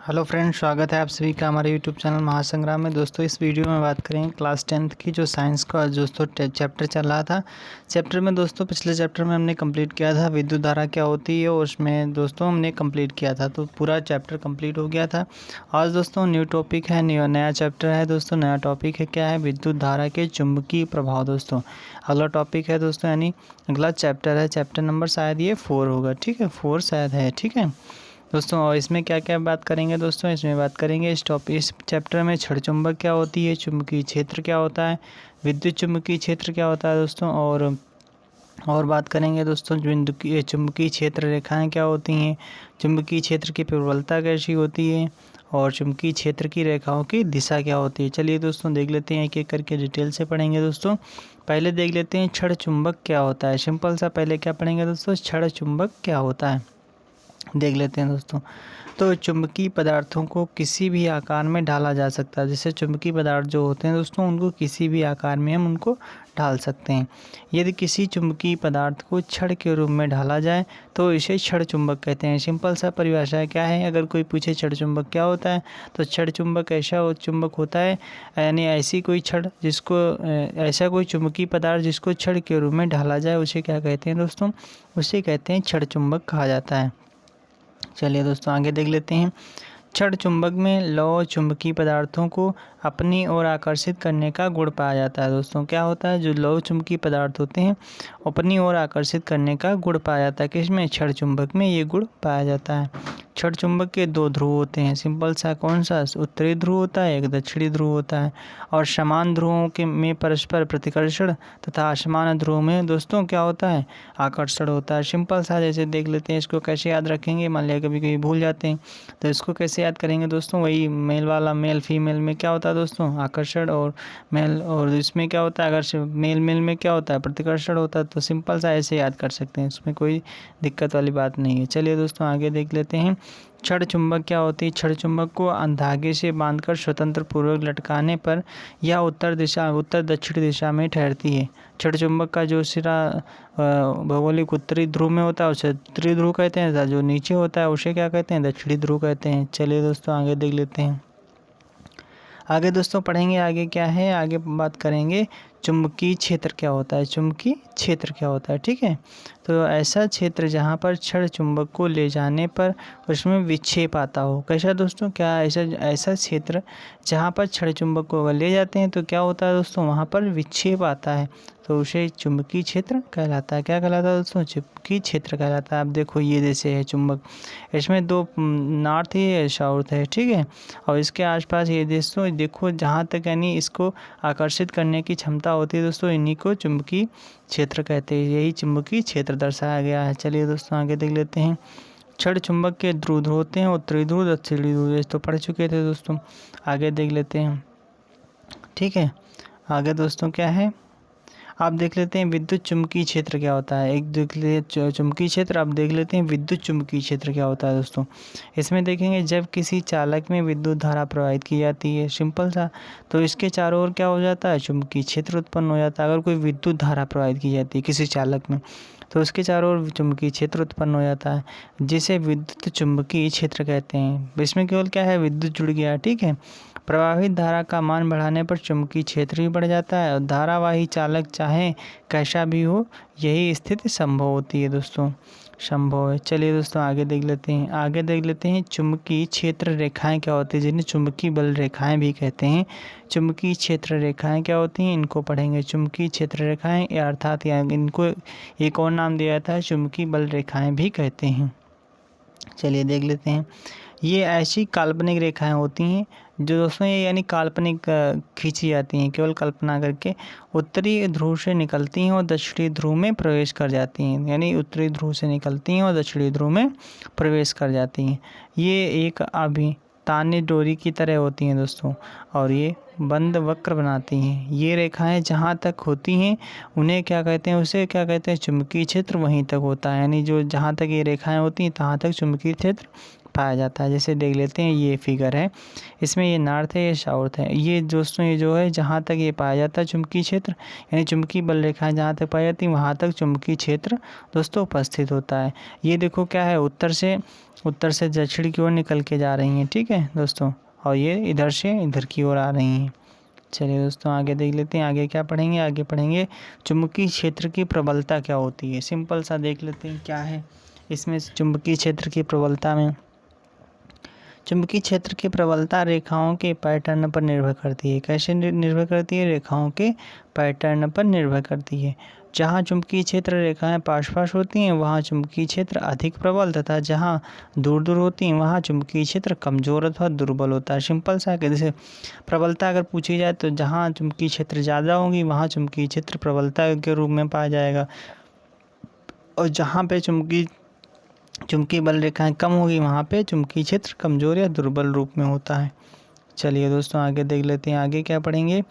Hello friends, स्वागत है आप सभी का हमारे यूट्यूब चैनल महासंग्राम में। दोस्तों इस वीडियो में बात करेंगे क्लास 10th की जो साइंस का दोस्तों चैप्टर चल रहा था। चैप्टर में दोस्तों पिछले चैप्टर में हमने कंप्लीट किया था विद्युत धारा क्या होती है, और उसमें दोस्तों हमने कंप्लीट किया था, तो पूरा चैप्टर कंप्लीट हो गया था। आज दोस्तों न्यू टॉपिक है, नया चैप्टर है दोस्तों। नया टॉपिक है क्या है? विद्युत धारा के चुंबकीय प्रभाव। दोस्तों अगला टॉपिक है दोस्तों, यानी अगला चैप्टर है, चैप्टर नंबर शायद ये 4 होगा, ठीक है, 4 शायद है, ठीक है दोस्तों। और इसमें क्या क्या बात करेंगे दोस्तों? इसमें बात करेंगे इस चैप्टर में क्षण चुंबक क्या होती है, चुंबकीय क्षेत्र क्या होता है, विद्युत चुंबकीय क्षेत्र क्या होता है दोस्तों, और बात करेंगे दोस्तों चुंबकीय क्षेत्र रेखाएं क्या होती हैं, चुंबकीय क्षेत्र की प्रबलता कैसी होती है, और चुंबकीय क्षेत्र की रेखाओं की दिशा क्या होती है। चलिए दोस्तों देख लेते हैं, एक एक करके डिटेल से पढ़ेंगे दोस्तों। पहले देख लेते हैं क्षण चुंबक क्या होता है। सिंपल सा पहले क्या पढ़ेंगे दोस्तों? क्षण चुंबक क्या होता है देख लेते हैं दोस्तों। तो चुंबकीय पदार्थों को किसी भी आकार में ढाला जा सकता है। जैसे चुंबकीय पदार्थ जो होते हैं दोस्तों, उनको किसी भी आकार में हम उनको ढाल सकते हैं। यदि किसी चुंबकीय पदार्थ को छड़ के रूप में ढाला जाए तो इसे छड़ चुंबक कहते हैं। सिंपल सा परिभाषा क्या है? अगर कोई पूछे छड़ चुंबक क्या होता है, तो छड़ चुंबक ऐसा चुंबक होता है, यानी ऐसी कोई छड़ जिसको ऐसा कोई चुंबकीय पदार्थ जिसको छड़ के रूप में ढाला जाए, उसे क्या कहते हैं दोस्तों? उसे कहते हैं छड़ चुंबक कहा जाता है। चलिए दोस्तों आगे देख लेते हैं। छड़ चुंबक में लौह चुंबकीय पदार्थों को अपनी ओर आकर्षित करने का गुण पाया जाता है। दोस्तों क्या होता है? जो लौह चुंबकीय पदार्थ होते हैं अपनी ओर आकर्षित करने का गुण पाया जाता है। किसमें? छड़ चुंबक में ये गुण पाया जाता है। छड़ चुंबक के दो ध्रुव होते हैं। सिंपल सा कौन सा? उत्तरी ध्रुव होता है, एक दक्षिणी ध्रुव होता है। और समान ध्रुवों के में परस्पर प्रतिकर्षण तथा असमान ध्रुव में दोस्तों क्या होता है? आकर्षण होता है। सिंपल सा जैसे देख लेते हैं, इसको कैसे याद रखेंगे? मान लिया कभी कभी भूल जाते हैं, तो इसको कैसे याद करेंगे दोस्तों? वही मेल वाला, मेल फीमेल में क्या होता है दोस्तों? आकर्षण, और मेल, और इसमें क्या होता है? अगर मेल मेल में क्या होता है? प्रतिकर्षण होता है। तो सिंपल सा ऐसे याद कर सकते हैं, इसमें कोई दिक्कत वाली बात नहीं है। चलिए दोस्तों आगे देख लेते हैं। छड़ चुंबक क्या होती है? छड़ चुंबक को धागे से बांधकर स्वतंत्र पूर्वक लटकाने पर यह उत्तर दक्षिण दिशा में ठहरती है। छड़ चुंबक का जो सिरा भौगोलिक उत्तरी ध्रुव में होता है उसे उत्तरी ध्रुव कहते हैं, जो नीचे होता है उसे क्या कहते हैं? दक्षिणी ध्रुव कहते हैं। चलिए दोस्तों आगे देख लेते हैं। आगे दोस्तों पढ़ेंगे, आगे क्या है? आगे बात करेंगे चुंबकीय क्षेत्र क्या होता है। चुंबकीय क्षेत्र क्या होता है, ठीक है। तो ऐसा क्षेत्र जहाँ पर छड़ चुंबक को ले जाने पर उसमें विक्षेप आता हो। कैसा दोस्तों? क्या ऐसा क्षेत्र जहाँ पर छड़ चुंबक को अगर ले जाते हैं तो क्या होता है दोस्तों? वहाँ पर विक्षेप आता है, तो उसे चुंबकीय क्षेत्र कहलाता है। क्या कहलाता है दोस्तों? चुंबकीय क्षेत्र कहलाता है। अब देखो ये जैसे है चुंबक, इसमें दो नॉर्थ है, साउथ है, ठीक है, और इसके आसपास ये दोस्तों देखो, जहाँ तक यानी इसको आकर्षित करने की क्षमता होती है दोस्तों, इन्हीं को चुंबकीय क्षेत्र कहते हैं। यही चुंबकीय क्षेत्र दर्शाया गया है। चलिए दोस्तों आगे देख लेते हैं। छड़ चुंबक के ध्रुव होते हैं उत्तरी ध्रुव, दक्षिणी ध्रुव, तो पढ़ चुके थे दोस्तों। आगे देख लेते हैं, ठीक है। आगे दोस्तों क्या है? आप देख लेते हैं विद्युत चुंबकीय क्षेत्र क्या होता है। एक देख ले चुंबकीय क्षेत्र, आप देख लेते हैं विद्युत चुंबकीय क्षेत्र क्या होता है दोस्तों। इसमें देखेंगे जब किसी चालक में विद्युत धारा प्रवाहित की जाती है, सिंपल सा, तो इसके चारों ओर क्या हो जाता है? चुंबकीय क्षेत्र उत्पन्न हो जाता है। अगर कोई विद्युत धारा प्रवाहित की जाती है किसी चालक में, तो उसके चारों ओर चुंबकीय क्षेत्र उत्पन्न हो जाता है, जिसे विद्युत चुंबकीय क्षेत्र कहते हैं। इसमें केवल क्या है? विद्युत जुड़ गया, ठीक है। प्रवाहित धारा का मान बढ़ाने पर चुंबकीय क्षेत्र भी बढ़ जाता है, और धारावाही चालक चाहे कैसा भी हो, यही स्थिति संभव होती है दोस्तों, संभव है। चलिए दोस्तों आगे देख लेते हैं। आगे देख लेते हैं चुंबकीय क्षेत्र रेखाएं क्या होती है, जिन्हें चुंबकीय बल रेखाएं भी कहते हैं। चुंबकीय क्षेत्र रेखाएं क्या होती हैं, इनको पढ़ेंगे। चुंबकीय क्षेत्र रेखाएं अर्थात इनको एक और नाम दिया जाता है, चुंबकीय बल रेखाएं भी कहते हैं। चलिए देख लेते हैं। ये ऐसी काल्पनिक रेखाएं होती हैं जो दोस्तों ये यानी काल्पनिक खींची जाती हैं, केवल कल्पना करके उत्तरी ध्रुव से निकलती हैं और दक्षिणी ध्रुव में प्रवेश कर जाती हैं। यानी उत्तरी ध्रुव से निकलती हैं और दक्षिणी ध्रुव में प्रवेश कर जाती हैं। ये एक ताने डोरी की तरह होती हैं दोस्तों, और ये बंद वक्र बनाती हैं। ये रेखाएं जहाँ तक होती हैं उन्हें क्या कहते हैं? उसे क्या कहते हैं? चुंबकीय क्षेत्र वहीं तक होता है। यानी जो जहाँ तक ये रेखाएं होती हैं तहाँ तक चुंबकीय क्षेत्र पाया जाता है। जैसे देख लेते हैं, ये फिगर है, इसमें ये नॉर्थ है, ये साउथ है। ये दोस्तों ये जो है जहाँ तक ये पाया जाता है चुंबकीय क्षेत्र, यानी चुंबकीय बल रेखाएं जहाँ तक पाई जाती हैं वहाँ तक चुंबकीय क्षेत्र दोस्तों उपस्थित होता है। ये देखो क्या है, उत्तर से दक्षिण की ओर निकल के जा रही हैं, ठीक है दोस्तों, और ये इधर से इधर की ओर आ रही हैं। चलिए दोस्तों आगे देख लेते हैं, आगे क्या पढ़ेंगे, आगे पढ़ेंगे चुंबकीय क्षेत्र की प्रबलता क्या होती है। सिंपल सा देख लेते हैं क्या है इसमें चुंबकीय क्षेत्र की प्रबलता में। चुंबकीय क्षेत्र की प्रबलता रेखाओं के पैटर्न पर निर्भर करती है। कैसे निर्भर करती है? रेखाओं के पैटर्न पर निर्भर करती है। जहाँ चुंबकीय क्षेत्र रेखाएं पास पास होती हैं वहाँ चुंबकीय क्षेत्र अधिक प्रबल, तथा जहाँ दूर दूर होती हैं वहाँ चुंबकीय क्षेत्र कमजोर अथवा दुर्बल होता है। सिंपल सा है, जैसे प्रबलता अगर पूछी जाए तो जहाँ चुंबकीय क्षेत्र ज़्यादा होगी वहाँ चुंबकीय क्षेत्र प्रबलता के रूप में पाया जाएगा, और जहाँ पे चुंबकीय बल रेखाएं कम होगी वहाँ पे चुंबकीय क्षेत्र कमजोर या दुर्बल रूप में होता है। चलिए दोस्तों आगे देख लेते हैं, आगे क्या पढ़ेंगे।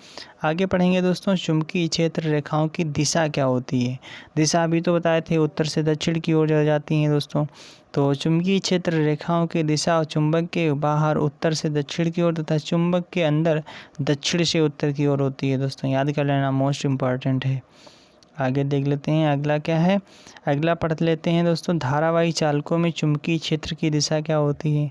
आगे पढ़ेंगे दोस्तों चुंबकीय क्षेत्र रेखाओं की दिशा क्या होती है। दिशा अभी तो बताए थे, उत्तर से दक्षिण की ओर जाती हैं दोस्तों। तो चुंबकीय क्षेत्र रेखाओं की दिशा चुंबक के बाहर उत्तर से दक्षिण की ओर तथा चुंबक के अंदर दक्षिण से उत्तर की ओर होती है दोस्तों, याद कर लेना, मोस्ट इम्पॉर्टेंट है। आगे देख लेते हैं अगला क्या है। अगला पढ़ लेते हैं दोस्तों, धारावाही चालकों में चुंबकीय क्षेत्र की दिशा क्या होती है।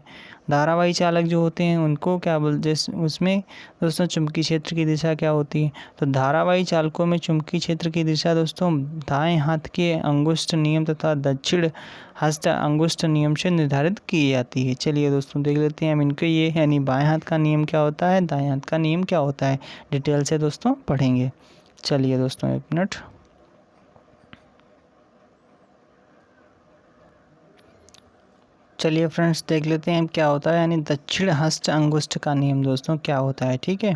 धारावाही चालक जो होते हैं उनको क्या बोलते हैं, उसमें दोस्तों चुंबकीय क्षेत्र की दिशा क्या होती है। तो धारावाही चालकों में चुंबकीय क्षेत्र की दिशा दोस्तों दाएं हाथ के अंगुष्ठ नियम तथा दक्षिण हस्त अंगुष्ठ नियम से निर्धारित की जाती है। चलिए दोस्तों देख लेते हैं हम इनके, ये यानी बाएं हाथ का नियम क्या होता है, दाएं हाथ का नियम क्या होता है, डिटेल से दोस्तों पढ़ेंगे। चलिए दोस्तों एक मिनट। चलिए फ्रेंड्स देख लेते हैं क्या होता है, यानी दक्षिण हस्त अंगुष्ठ का नियम दोस्तों क्या होता है, ठीक है।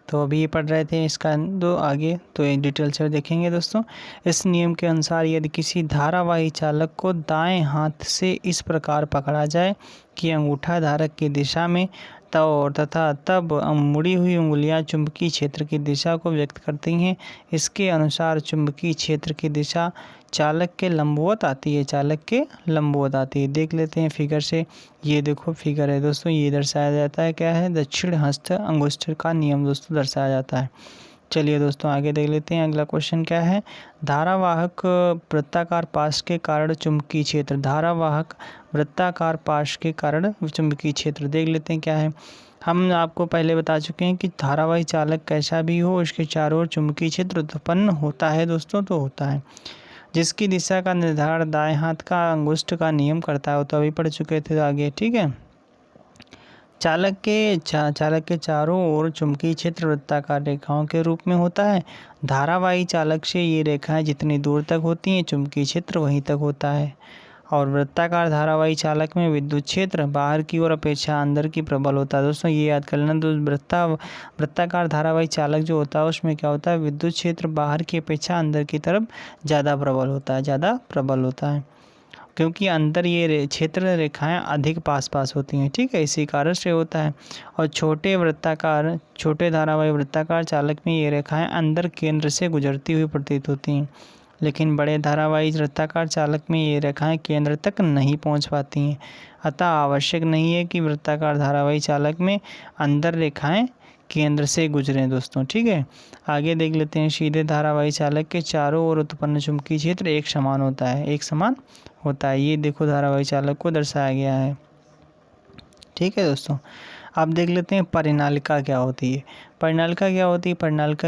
तो अभी ये पढ़ रहे थे इसका दो आगे, तो एक डिटेल से देखेंगे दोस्तों। इस नियम के अनुसार यदि किसी धारावाही चालक को दाएं हाथ से इस प्रकार पकड़ा जाए कि अंगूठा धारक की दिशा में तब मुड़ी हुई उंगलियां चुंबकीय क्षेत्र की दिशा को व्यक्त करती हैं। इसके अनुसार चुंबकीय क्षेत्र की दिशा चालक के लंबवत आती है, देख लेते हैं फिगर से। ये देखो फिगर है दोस्तों, ये दर्शाया जाता है क्या है, दक्षिण हस्त अंगुष्ठ का नियम दोस्तों दर्शाया जाता है। चलिए दोस्तों आगे देख लेते हैं अगला क्वेश्चन क्या है। धारावाहक वृत्ताकार पाश के कारण चुंबकीय क्षेत्र, धारावाहक वृत्ताकार पाश के कारण चुंबकीय क्षेत्र देख लेते हैं क्या है। हम आपको पहले बता चुके हैं कि धारावाही चालक कैसा भी हो उसके चारों ओर चुंबकीय क्षेत्र उत्पन्न होता है दोस्तों, तो होता है, जिसकी दिशा का निर्धारण दाएं हाथ का अंगुष्ठ का नियम करता है। तो अभी पढ़ चुके थे आगे, ठीक है। चालक के चारों ओर चुंबकीय क्षेत्र वृत्ताकार रेखाओं के रूप में होता है। धारावाही चालक से ये रेखाएं जितनी दूर तक होती हैं चुंबकीय क्षेत्र वहीं तक होता है। और वृत्ताकार धारावाही चालक में विद्युत क्षेत्र बाहर की ओर अपेक्षा अंदर की प्रबल होता है। दोस्तों ये याद कर लेना, वृत्ताकार धारावाही चालक जो होता है उसमें क्या होता है, विद्युत क्षेत्र बाहर की अपेक्षा अंदर की तरफ ज़्यादा प्रबल होता है, क्योंकि अंदर ये क्षेत्र रेखाएं अधिक पास होती हैं, ठीक है, इसी कारण से होता है। और छोटे धारावाही वृत्ताकार चालक में ये रेखाएं अंदर केंद्र से गुजरती हुई प्रतीत होती हैं, लेकिन बड़े धारावाही वृत्ताकार चालक में ये रेखाएं केंद्र तक नहीं पहुंच पाती हैं। अतः आवश्यक नहीं है कि वृत्ताकार धारावाही चालक में अंदर रेखाएं केंद्र से गुजरें दोस्तों, ठीक है। आगे देख लेते हैं, सीधे धारावाही चालक के चारों ओर उत्पन्न चुंबकीय क्षेत्र एक समान होता है। ये देखो धारावाही चालक को दर्शाया गया है, ठीक है दोस्तों। अब देख लेते हैं परिनालिका क्या होती है। परिनालिका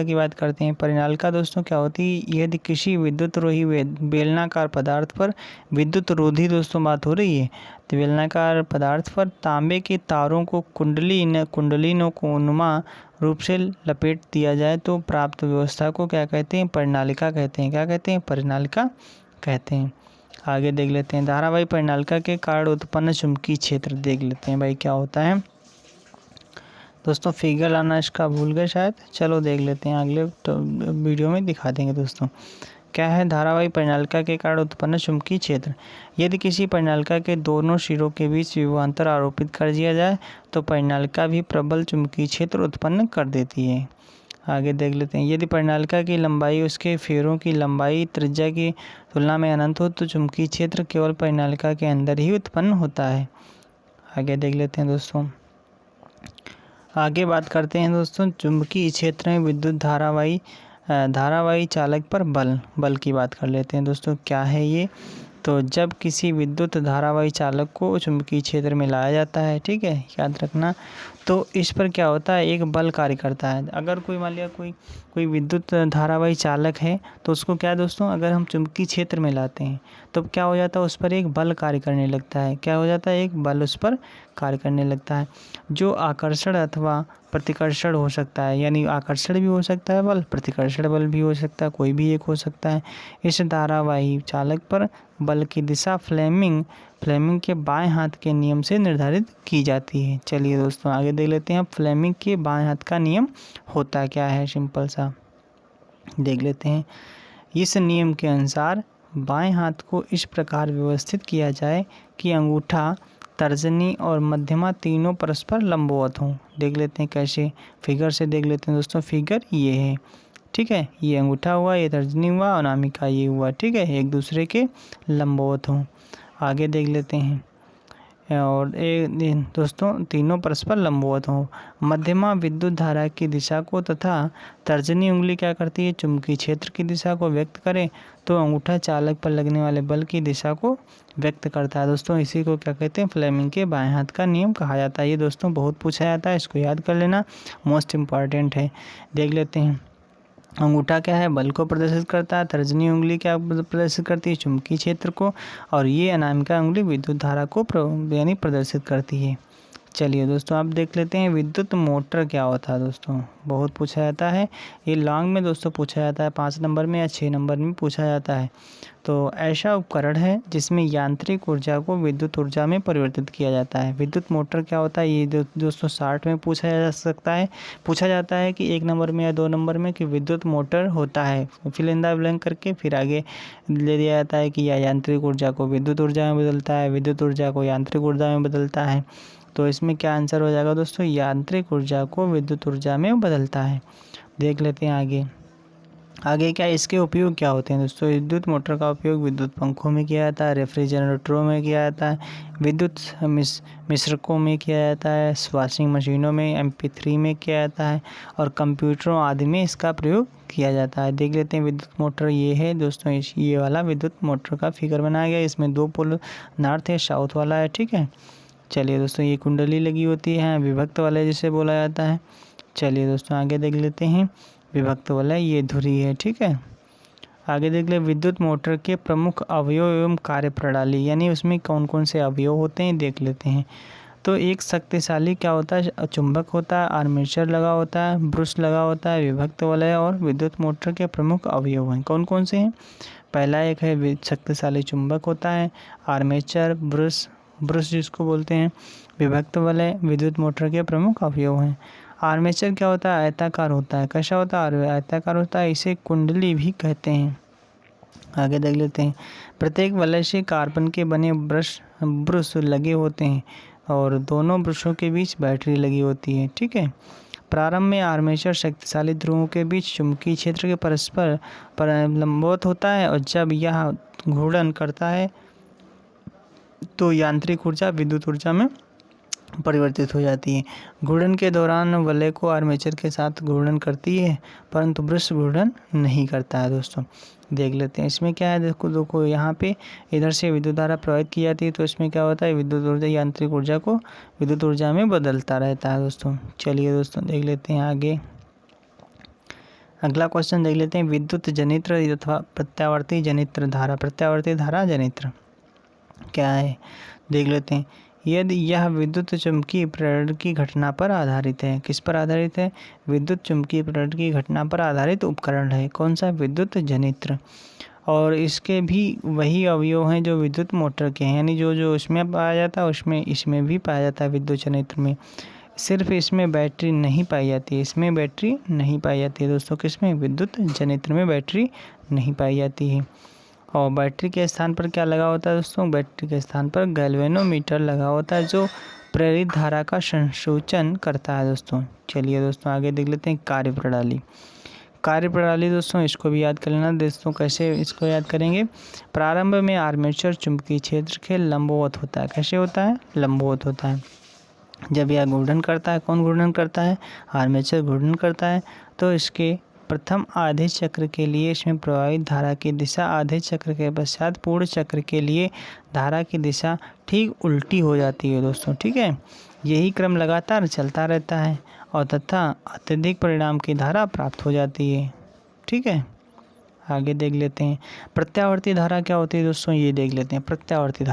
की बात करते हैं। परिनालिका दोस्तों क्या होती है, यदि किसी विद्युत रोधी बेलनाकार पदार्थ पर विद्युत रोधी दोस्तों बात हो रही है, तो बेलनाकार पदार्थ पर तांबे के तारों को कुंडलिनों को नुमा रूप से लपेट दिया जाए तो प्राप्त व्यवस्था को क्या कहते हैं, परिनालिका कहते हैं। क्या कहते हैं, परिनालिका कहते हैं। आगे देख लेते हैं, धारावाही परिनालिका के कारण उत्पन्न चुंबकीय क्षेत्र देख लेते हैं भाई क्या होता है। दोस्तों फिगर लाना इसका भूल गए शायद, चलो देख लेते हैं, अगले वीडियो में दिखा देंगे दोस्तों। क्या है, धारावाही परिनालिका के कारण उत्पन्न चुंबकीय क्षेत्र। यदि किसी परिनालिका के दोनों सिरों के बीच विभवांतर आरोपित कर दिया जाए तो परिनालिका भी प्रबल चुंबकीय क्षेत्र उत्पन्न कर देती है। आगे देख लेते हैं, यदि परिनालिका की लंबाई उसके फेरों की लंबाई त्रिज्या की तुलना में अनंत हो तो चुंबकीय क्षेत्र केवल परिनालिका के अंदर ही उत्पन्न होता है। आगे देख लेते हैं दोस्तों। आगे बात करते हैं दोस्तों चुंबकीय क्षेत्र में विद्युत धारावाही चालक पर बल की बात कर लेते हैं दोस्तों। क्या है ये? तो जब किसी विद्युत धारावाही चालक को चुंबकीय क्षेत्र में लाया जाता है, ठीक है, याद रखना, तो इस पर क्या होता है, एक बल कार्य करता है। अगर कोई मान लिया कोई विद्युत धारावाही चालक है तो उसको क्या दोस्तों, अगर हम चुंबकीय क्षेत्र में लाते हैं तो क्या हो जाता है, उस पर एक बल कार्य करने लगता है। क्या हो जाता है, एक बल उस पर कार्य करने लगता है, जो आकर्षण अथवा प्रतिकर्षण हो सकता है। यानी आकर्षण भी हो सकता है बल, प्रतिकर्षण बल भी हो सकता है, कोई भी एक हो सकता है। इस धारावाही चालक पर बल की दिशा फ्लेमिंग के बाएं हाथ के नियम से निर्धारित की जाती है। चलिए दोस्तों आगे देख लेते हैं फ्लेमिंग के बाएं हाथ का नियम होता क्या है, सिंपल सा देख लेते हैं। इस नियम के अनुसार बाएं हाथ को इस प्रकार व्यवस्थित किया जाए कि अंगूठा, तर्जनी और मध्यमा तीनों परस्पर लंबवत हों। देख लेते हैं कैसे, फिगर से देख लेते हैं दोस्तों। फिगर ये है, ठीक है, ये अंगूठा हुआ, ये तर्जनी हुआ और अनामिका ये हुआ, ठीक है, एक दूसरे के लंबवत हों। आगे देख लेते हैं, और दोस्तों तीनों परस्पर लंबवत हों। मध्यमा विद्युत धारा की दिशा को तथा तर्जनी उंगली क्या करती है, चुंबकीय क्षेत्र की दिशा को व्यक्त करें, तो अंगूठा चालक पर लगने वाले बल की दिशा को व्यक्त करता है। दोस्तों इसी को क्या कहते हैं, फ्लेमिंग के बाएं हाथ का नियम कहा जाता है। ये दोस्तों बहुत पूछा जाता है, इसको याद कर लेना, मोस्ट इम्पॉर्टेंट है। देख लेते हैं, अंगूठा क्या है, बल को प्रदर्शित करता है। तर्जनी उंगली क्या प्रदर्शित करती है, चुंबकीय क्षेत्र को, और ये अनामिका उंगली विद्युत धारा को यानी प्रदर्शित करती है। चलिए दोस्तों आप देख लेते हैं विद्युत मोटर क्या होता है। दोस्तों बहुत पूछा जाता है, ये लॉन्ग में दोस्तों पूछा जाता है, 5 नंबर में या 6 नंबर में पूछा जाता है। तो ऐसा उपकरण है जिसमें यांत्रिक ऊर्जा को विद्युत ऊर्जा में परिवर्तित किया जाता है। विद्युत मोटर क्या होता है, ये दोस्तों 60 में पूछा जा सकता है, पूछा जाता है कि 1 नंबर में या 2 नंबर में कि विद्युत मोटर होता है, फिल इन द ब्लैंक करके फिर आगे ले दिया जाता है कि यह यांत्रिक ऊर्जा को विद्युत ऊर्जा में बदलता है, विद्युत ऊर्जा को यांत्रिक ऊर्जा में बदलता है। तो इसमें क्या आंसर हो जाएगा दोस्तों, यांत्रिक ऊर्जा को विद्युत ऊर्जा में बदलता है। देख लेते हैं आगे क्या इसके उपयोग क्या होते हैं दोस्तों। विद्युत मोटर का उपयोग विद्युत पंखों में किया जाता है, रेफ्रिजरेटरों में किया जाता है, विद्युत मिश्रकों में किया जाता है, वॉशिंग मशीनों में, MP3 में किया जाता है, और कंप्यूटरों आदि में इसका प्रयोग किया जाता है। देख लेते हैं विद्युत मोटर ये है दोस्तों, ये वाला विद्युत मोटर का फिगर बनाया गया, इसमें 2 पोल नॉर्थ है, साउथ वाला है, ठीक है। चलिए दोस्तों ये कुंडली लगी होती है, विभक्त वलय जिसे बोला जाता है। चलिए दोस्तों आगे देख लेते हैं, विभक्त वलय ये धुरी है, ठीक है। आगे देख ले विद्युत मोटर के प्रमुख अवयव एवं कार्य प्रणाली, यानी उसमें कौन कौन से अवयव होते हैं देख लेते हैं। तो एक शक्तिशाली क्या होता है, चुंबक होता है, आर्मेचर लगा होता है, ब्रश लगा होता है, विभक्त वलय और विद्युत मोटर के प्रमुख अवयव हैं। कौन कौन से हैं, पहला एक है शक्तिशाली चुंबक होता है, आर्मेचर, ब्रश जिसको बोलते हैं, विभक्त वलय विद्युत मोटर के प्रमुख अवयव हैं। आर्मेचर क्या होता है, आयताकार होता है, कैसा होता है, आयताकार होता है, इसे कुंडली भी कहते हैं। आगे देख लेते हैं, प्रत्येक वलय से कार्बन के बने ब्रश लगे होते हैं और दोनों ब्रशों के बीच बैटरी लगी होती है, ठीक है। प्रारंभ में आर्मेचर शक्तिशाली ध्रुवों के बीच चुंबकीय क्षेत्र के परस्पर लंबवत होता है, और जब यह घूर्णन करता है तो यांत्रिक ऊर्जा विद्युत ऊर्जा में परिवर्तित हो जाती है। घूर्णन के दौरान वलय को आर्मेचर के साथ घूर्णन करती है, परंतु ब्रश घूर्णन नहीं करता है। दोस्तों देख लेते हैं इसमें क्या है, देखो यहाँ पे इधर से विद्युत धारा प्रवाहित की जाती है, तो इसमें क्या होता है, विद्युत ऊर्जा यांत्रिक ऊर्जा को विद्युत ऊर्जा में बदलता रहता है। दोस्तों चलिए दोस्तों देख लेते हैं आगे, अगला क्वेश्चन देख लेते हैं, विद्युत जनित्र अथवा प्रत्यावर्ती जनित्र धारा, प्रत्यावर्ती धारा जनित्र क्या है देख लेते हैं। यदि यह विद्युत चुम्बकीय प्रेरण की घटना पर आधारित है, किस पर आधारित है, विद्युत चुम्बकीय प्रेरण की घटना पर आधारित उपकरण है, कौन सा, विद्युत जनित्र, और इसके भी वही अवयव हैं जो विद्युत मोटर के हैं, यानी जो उसमें पाया जाता है उसमें इसमें भी पाया जाता है विद्युत जनित्र में, सिर्फ इसमें बैटरी नहीं पाई जाती है, इसमें बैटरी नहीं पाई जाती है दोस्तों, किसमें, विद्युत जनित्र में बैटरी नहीं पाई जाती है। और बैटरी के स्थान पर क्या लगा होता है दोस्तों, बैटरी के स्थान पर गैल्वेनोमीटर लगा होता है जो प्रेरित धारा का संसूचन करता है। दोस्तों चलिए दोस्तों आगे देख लेते हैं, कार्यप्रणाली दोस्तों इसको भी याद कर लेना दोस्तों। कैसे इसको याद करेंगे? प्रारंभ में आर्मेचर चुंबकीय क्षेत्र के लंबवत होता है। कैसे होता है? लंबवत होता है। जब यह घूर्णन करता है, कौन घूर्णन करता है? आर्मेचर घूर्णन करता है। तो इसके प्रथम आधे चक्र के लिए इसमें प्रवाहित धारा की दिशा आधे चक्र के पश्चात पूर्ण चक्र के लिए धारा की दिशा ठीक उल्टी हो जाती है दोस्तों। ठीक है, यही क्रम लगातार चलता रहता है और तथा अत्यधिक परिणाम की धारा प्राप्त हो जाती है। ठीक है, आगे देख लेते हैं प्रत्यावर्ती धारा क्या होती है दोस्तों, ये देख लेते हैं। प्रत्यावर्ती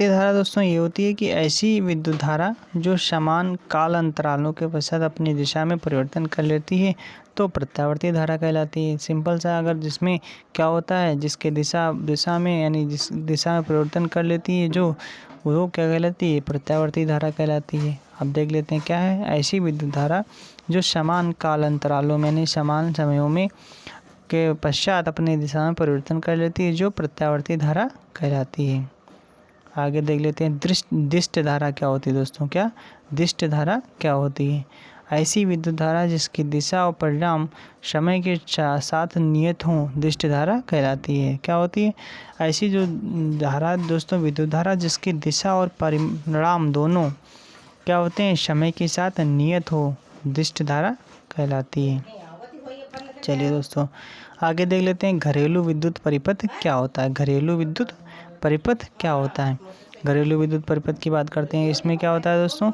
धारा दोस्तों ये होती है कि ऐसी विद्युत धारा जो समान काल अंतरालों के पश्चात अपनी दिशा में परिवर्तन कर लेती है तो प्रत्यावर्ती धारा कहलाती है। सिंपल सा, अगर जिसमें क्या होता है, जिसके दिशा में यानी जिस दिशा में परिवर्तन कर लेती है जो, वो क्या कहलाती है? प्रत्यावर्ती धारा कहलाती है। अब देख लेते हैं क्या है। ऐसी विद्युत धारा जो समान काल अंतरालों में यानी समान समयों में के पश्चात अपनी दिशा में परिवर्तन कर लेती है जो प्रत्यावर्ती धारा कहलाती है। आगे देख लेते हैं दिष्ट धारा क्या होती है दोस्तों। क्या दिष्ट धारा क्या होती है? ऐसी विद्युत धारा जिसकी दिशा और परिणाम समय के साथ नियत हों दिष्ट धारा कहलाती है। क्या होती है? ऐसी जो धारा दोस्तों, विद्युत धारा जिसकी दिशा और परिणाम दोनों क्या होते हैं? समय के साथ नियत हो दिष्ट धारा कहलाती है। चलिए दोस्तों आगे देख लेते हैं घरेलू विद्युत परिपथ क्या होता है। घरेलू विद्युत परिपथ क्या होता है? घरेलू विद्युत परिपथ की बात करते हैं। इसमें क्या होता है दोस्तों,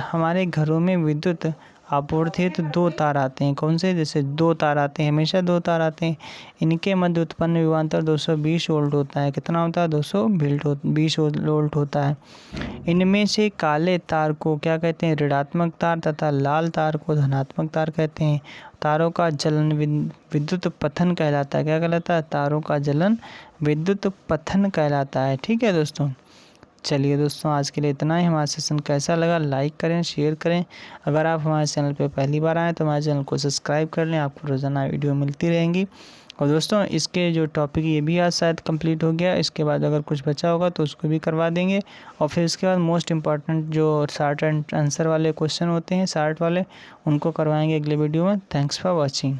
हमारे घरों में विद्युत आपूर्ति है तो दो तार आते हैं। कौन से? जैसे दो तार आते हैं, हमेशा दो तार आते हैं। इनके मध्य उत्पन्न विभवांतर 220 वोल्ट होता है। कितना होता है? 220 वोल्ट होता है। इनमें से काले तार को क्या कहते हैं? ऋणात्मक तार तथा लाल तार को धनात्मक तार कहते हैं। तारों का जलन विद्युत पथन कहलाता है। क्या कहलाता है? तारों का जलन विद्युत पथन कहलाता है। ठीक है दोस्तों, चलिए दोस्तों आज के लिए इतना ही। हमारा सेशन कैसा लगा लाइक करें, शेयर करें। अगर आप हमारे चैनल पर पहली बार आएँ तो हमारे चैनल को सब्सक्राइब कर लें, आपको रोज़ाना वीडियो मिलती रहेंगी। और दोस्तों इसके जो टॉपिक ये भी आज शायद कंप्लीट हो गया, इसके बाद अगर कुछ बचा होगा तो उसको भी करवा देंगे। और फिर इसके बाद मोस्ट इम्पॉर्टेंट जो शॉर्ट आंसर वाले क्वेश्चन होते हैं, शॉर्ट वाले, उनको करवाएंगे अगले वीडियो में। Thanks for watching.